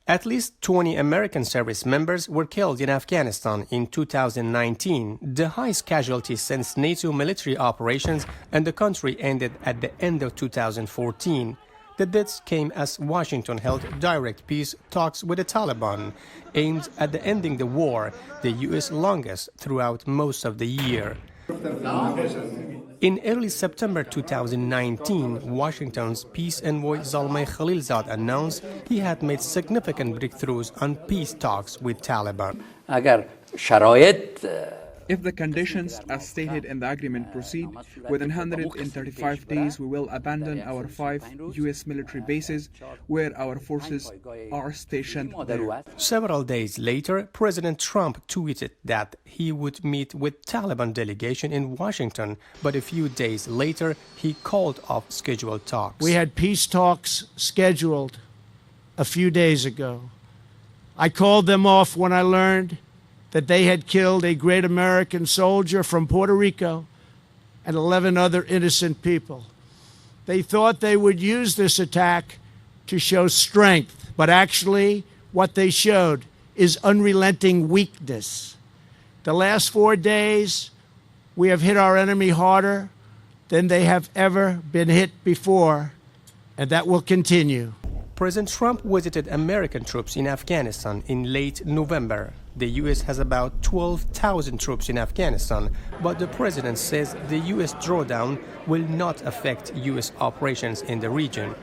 At least 20 American service members were killed in Afghanistan in 2019, the highest casualties since NATO military operations, and the country ended at the end of 2014. The deaths came as Washington held direct peace talks with the Taliban, aimed at ending the war, the U.S. longest throughout most of the year. In early September 2019, Washington's peace envoy Zalmay Khalilzad announced he had made significant breakthroughs on peace talks with Taliban. If the conditions as stated in the agreement proceed, within 135 days we will abandon our 5 U.S. military bases where our forces are stationed there. Several days later, President Trump tweeted that he would meet with Taliban delegation in Washington, but a few days later he called off scheduled talks. We had peace talks scheduled a few days ago. I called them off when I learned that they had killed a great American soldier from Puerto Rico and 11 other innocent people. They thought they would use this attack to show strength, but actually what they showed is unrelenting weakness. The last 4 days, we have hit our enemy harder than they have ever been hit before, and that will continue. President Trump visited American troops in Afghanistan in late November. The U.S. has about 12,000 troops in Afghanistan, but the president says the U.S. drawdown will not affect U.S. operations in the region.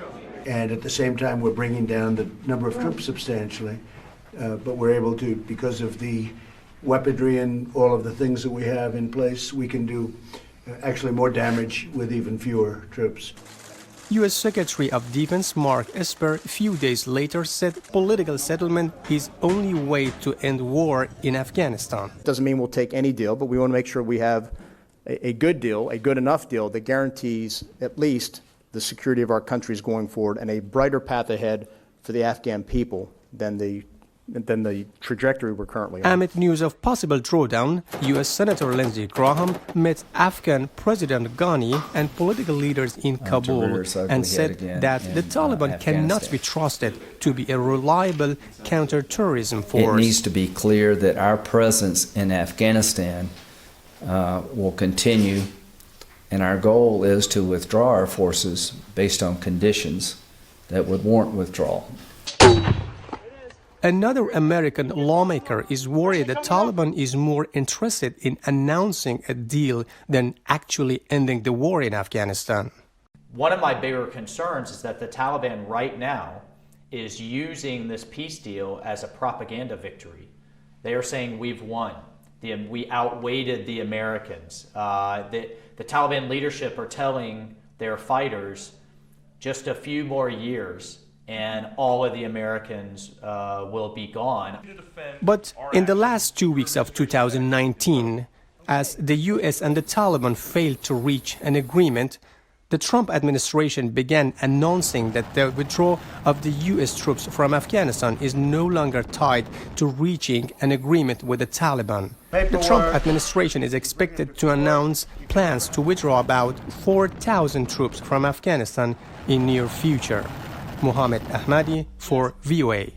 And at the same time, we're bringing down the number of troops substantially, but we're able to, because of the weaponry and all of the things that we have in place, we can do actually more damage with even fewer troops. U.S. Secretary of Defense Mark Esper a few days later said political settlement is only way to end war in Afghanistan. Doesn't mean we'll take any deal, but we want to make sure we have a good deal, a good enough deal that guarantees at least the security of our countries going forward and a brighter path ahead for the Afghan people than the trajectory we're currently on. Amid news of possible drawdown, U.S. Senator Lindsey Graham met Afghan President Ghani and political leaders in Kabul and said that the Taliban cannot be trusted to be a reliable counter-terrorism force. It needs to be clear that our presence in Afghanistan will continue, and our goal is to withdraw our forces based on conditions that would warrant withdrawal. Another American lawmaker is worried that Taliban is more interested in announcing a deal than actually ending the war in Afghanistan. One of my bigger concerns is that the Taliban right now is using this peace deal as a propaganda victory. They are saying we've won. We outweighed the Americans. The Taliban leadership are telling their fighters just a few more years and all of the Americans will be gone. But in the last 2 weeks of 2019, as the U.S. and the Taliban failed to reach an agreement, the Trump administration began announcing that the withdrawal of the U.S. troops from Afghanistan is no longer tied to reaching an agreement with the Taliban. The Trump administration is expected to announce plans to withdraw about 4,000 troops from Afghanistan in near future. Mohammed Ahmadi for VOA.